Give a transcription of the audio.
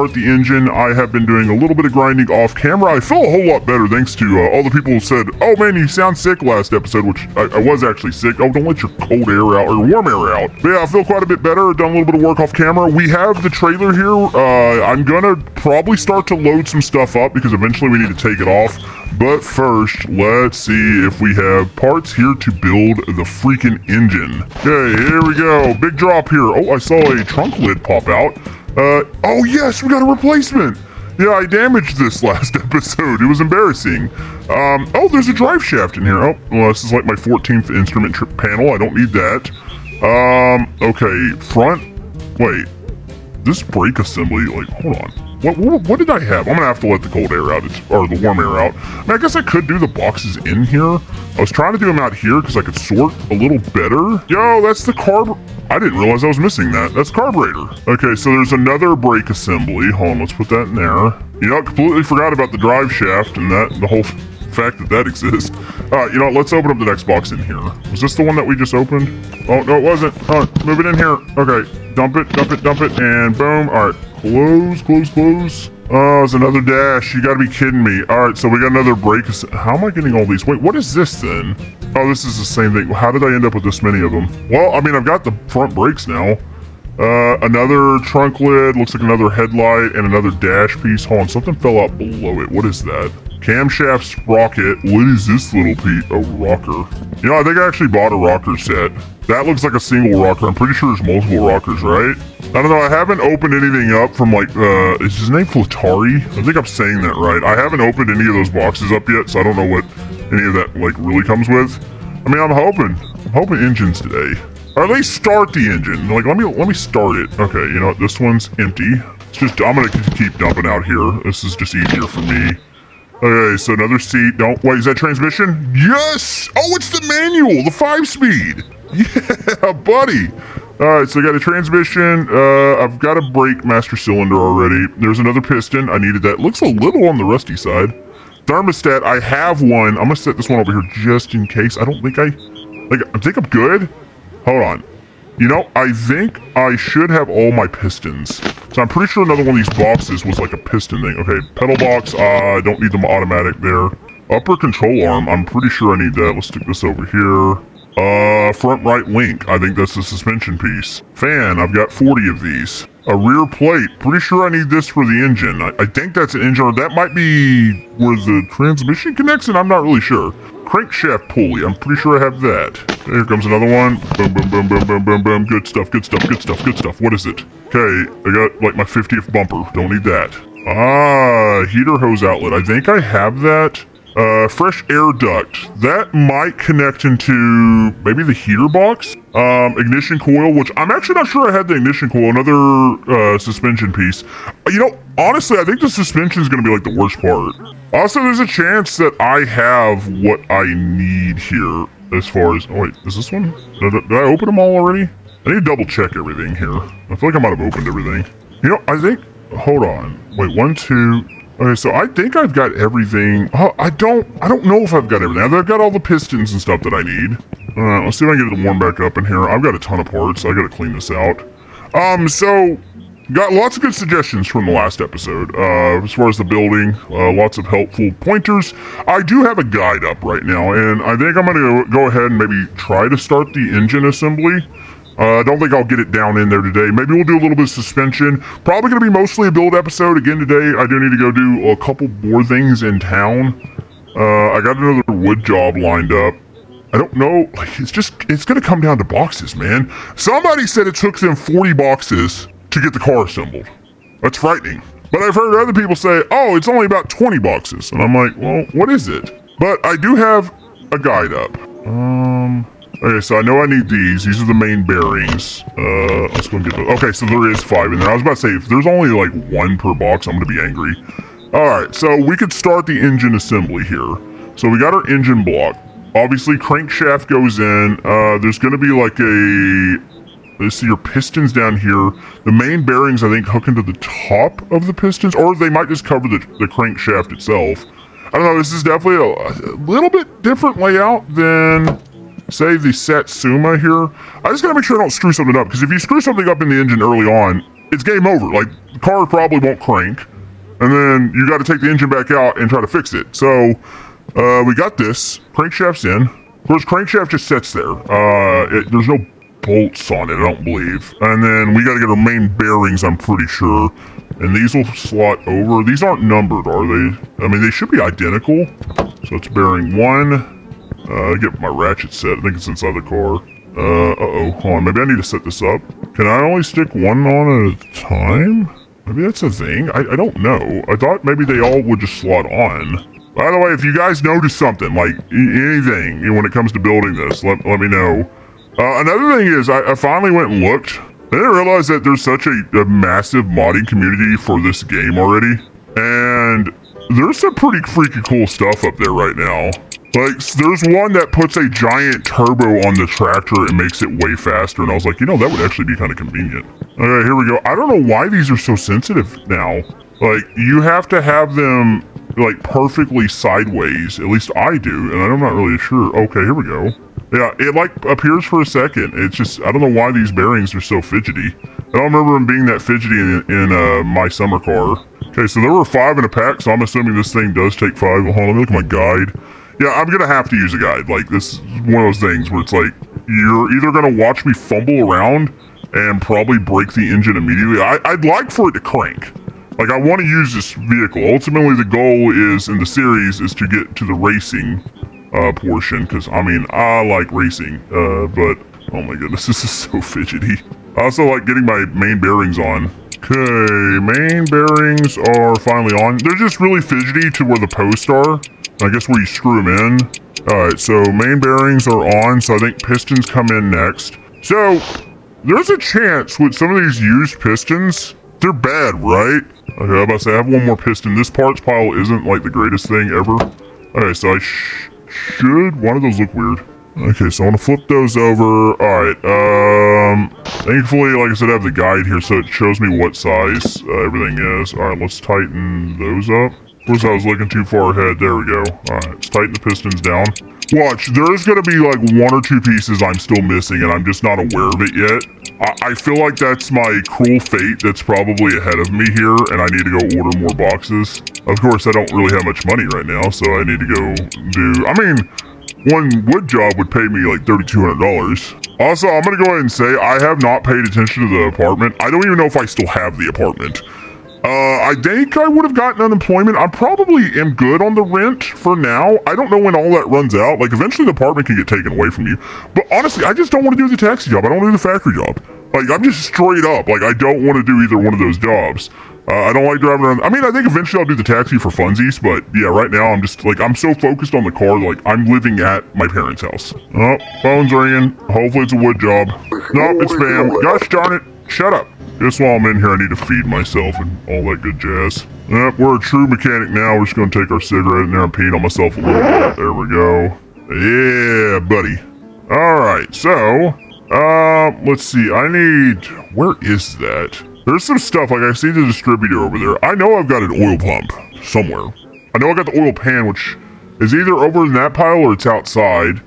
start the engine. I have been doing a little bit of grinding off camera. I feel a whole lot better thanks to all the people who said, oh man, you sound sick last episode, which I was actually sick. Oh, don't let your cold air out, or warm air out. But yeah, I feel quite a bit better. Done a little bit of work off camera. We have the trailer here. I'm gonna probably start to load some stuff up because eventually we need to take it off. But first, let's see if we have parts here to build the freaking engine. Okay, here we go. Big drop here. Oh, I saw a trunk lid pop out. Oh yes, we got a replacement. Yeah, I damaged this last episode. It was embarrassing. Oh, there's a drive shaft in here. Oh, well, this is like my 14th instrument panel. I don't need that. Okay, front. Wait, this brake assembly, like, hold on. What did I have? I'm gonna have to let the cold air out, or the warm air out. I mean, I guess I could do the boxes in here. I was trying to do them out here because I could sort a little better. Yo, that's the carb. I didn't realize I was missing that. That's carburetor. Okay, so there's another brake assembly. Hold on, let's put that in there. You know, I completely forgot about the drive shaft and the whole fact that exists. You know what, let's open up the next box in here. Was this the one that we just opened? Oh, no, it wasn't. Move it in here. Okay, dump it, and boom. All right. Close. Oh, there's another dash. You gotta be kidding me. All right, so we got another brake. How am I getting all these? Wait, what is this then? Oh, this is the same thing. How did I end up with this many of them? Well, I mean, I've got the front brakes now. Another trunk lid. Looks like another headlight and another dash piece. Hold on, something fell out below it. What is that? Camshaft sprocket. What is this little piece? A rocker. You know, I think I actually bought a rocker set. That looks like a single rocker. I'm pretty sure there's multiple rockers, right? I don't know. I haven't opened anything up from like, is his name Flatari? I think I'm saying that right. I haven't opened any of those boxes up yet, so I don't know what any of that like really comes with. I mean, I'm hoping engines today. Or at least start the engine. Like, let me start it. Okay, you know what? This one's empty. It's just, I'm gonna keep dumping out here. This is just easier for me. Okay, so another seat. Wait, is that transmission? Yes! Oh, it's the manual, the 5-speed. Yeah, buddy. All right, so I got a transmission. I've got a brake master cylinder already. There's another piston. I needed that. Looks a little on the rusty side. Thermostat, I have one. I'm gonna set this one over here just in case. I think I'm good. Hold on. You know, I think I should have all my pistons. So I'm pretty sure another one of these boxes was like a piston thing. Okay, pedal box, I don't need them automatic there. Upper control arm, I'm pretty sure I need that. Let's stick this over here. Front right link, I think that's the suspension piece. Fan, I've got 40 of these. A rear plate, pretty sure I need this for the engine. I think that's an engine, or that might be where the transmission connects, and I'm not really sure. Crankshaft pulley, I'm pretty sure I have that. Here comes another one. Boom. Good stuff. What is it? Okay, I got like my 50th bumper. Don't need that. Heater hose outlet. I think I have that. Fresh air duct. That might connect into maybe the heater box. Ignition coil, which I'm actually not sure I had the ignition coil. Another suspension piece. You know, honestly, I think the suspension is going to be like the worst part. Also, there's a chance that I have what I need here as far as... Oh, wait, is this one? Did I open them all already? I need to double check everything here. I feel like I might have opened everything. You know, I think... Hold on. Wait, 1, 2... Okay, so I think I've got everything. Oh, I don't know if I've got everything. I've got all the pistons and stuff that I need. Let's see if I can get it warm back up in here. I've got a ton of parts. I gotta clean this out. So got lots of good suggestions from the last episode. As far as the building, lots of helpful pointers. I do have a guide up right now, and I think I'm gonna go ahead and maybe try to start the engine assembly. I don't think I'll get it down in there today. Maybe we'll do a little bit of suspension. Probably going to be mostly a build episode. Again, today, I do need to go do a couple more things in town. I got another wood job lined up. I don't know. Like, it's going to come down to boxes, man. Somebody said it took them 40 boxes to get the car assembled. That's frightening. But I've heard other people say, oh, it's only about 20 boxes. And I'm like, well, what is it? But I do have a guide up. Okay, so I know I need these. These are the main bearings. Let's go and get those. Okay, so there is 5 in there. I was about to say, if there's only like 1 per box, I'm going to be angry. Alright, so we could start the engine assembly here. So we got our engine block. Obviously, crankshaft goes in. There's going to be like let's see, your pistons down here. The main bearings, I think, hook into the top of the pistons, or they might just cover the crankshaft itself. I don't know, this is definitely a little bit different layout than... say the Satsuma here. I just gotta make sure I don't screw something up, because if you screw something up in the engine early on, it's game over. Like, the car probably won't crank. And then you got to take the engine back out and try to fix it. So, we got this. Crankshaft's in. Of course, crankshaft just sits there. There's no bolts on it, I don't believe. And then we got to get our main bearings, I'm pretty sure. And these will slot over. These aren't numbered, are they? I mean, they should be identical. So it's bearing 1. Get my ratchet set. I think it's inside the car. Hold on. Maybe I need to set this up. Can I only stick one on at a time? Maybe that's a thing? I don't know. I thought maybe they all would just slot on. By the way, if you guys notice something, like anything, when it comes to building this, let me know. Another thing is, I finally went and looked. I didn't realize that there's such a massive modding community for this game already. And there's some pretty freaky cool stuff up there right now. Like, there's one that puts a giant turbo on the tractor and makes it way faster. And I was like, that would actually be kind of convenient. Okay, here we go. I don't know why these are so sensitive now. Like, you have to have them, like, perfectly sideways. At least I do, and I'm not really sure. Okay, here we go. Yeah, it, like, appears for a second. It's just, I don't know why these bearings are so fidgety. I don't remember them being that fidgety in my summer car. Okay, so there were 5 in a pack, so I'm assuming this thing does take 5. Hold on, let me look at my guide. Yeah, I'm gonna have to use a guide. Like, this is one of those things where it's like, you're either gonna watch me fumble around and probably break the engine immediately. I'd like for it to crank. Like, I want to use this vehicle. Ultimately, the goal is, in the series, is to get to the racing portion, because, I mean, I like racing, but, oh my goodness, this is so fidgety. I also like getting my main bearings on. Okay, main bearings are finally on. They're just really fidgety to where the posts are. I guess where you screw them in. Alright, so main bearings are on, so I think pistons come in next. So, there's a chance with some of these used pistons, they're bad, right? Okay, I'm about to say, I have one more piston. This parts pile isn't like the greatest thing ever. Okay, so I should... Why do those look weird? Okay, so I want to flip those over. Alright, thankfully, like I said, I have the guide here, so it shows me what size everything is. Alright, let's tighten those up. Of course, I was looking too far ahead. There we go. Alright, let's tighten the pistons down. Watch, there's gonna be like 1 or 2 pieces I'm still missing, and I'm just not aware of it yet. I feel like that's my cruel fate that's probably ahead of me here, and I need to go order more boxes. Of course, I don't really have much money right now, so I need to go do... I mean, one wood job would pay me like $3,200. Also, I'm gonna go ahead and say I have not paid attention to the apartment. I don't even know if I still have the apartment. I think I would have gotten unemployment. I probably am good on the rent for now. I don't know when all that runs out. Like, eventually the apartment can get taken away from you. But honestly, I just don't want to do the taxi job. I don't want to do the factory job. Like, I'm just straight up. Like, I don't want to do either one of those jobs. I don't like driving around. I mean, I think eventually I'll do the taxi for funsies. But yeah, right now I'm just, like, I'm so focused on the car. Like, I'm living at my parents' house. Oh, phone's ringing. Hopefully it's a wood job. Nope, it's spam. Gosh darn it. Shut up. Guess while I'm in here, I need to feed myself and all that good jazz. Yep, we're a true mechanic now. We're just going to take our cigarette in there and peeing on myself a little bit. There we go. Yeah, buddy. Alright, so, let's see. I need... Where is that? There's some stuff. Like, I see the distributor over there. I know I've got an oil pump somewhere. I know I got the oil pan, which is either over in that pile or it's outside.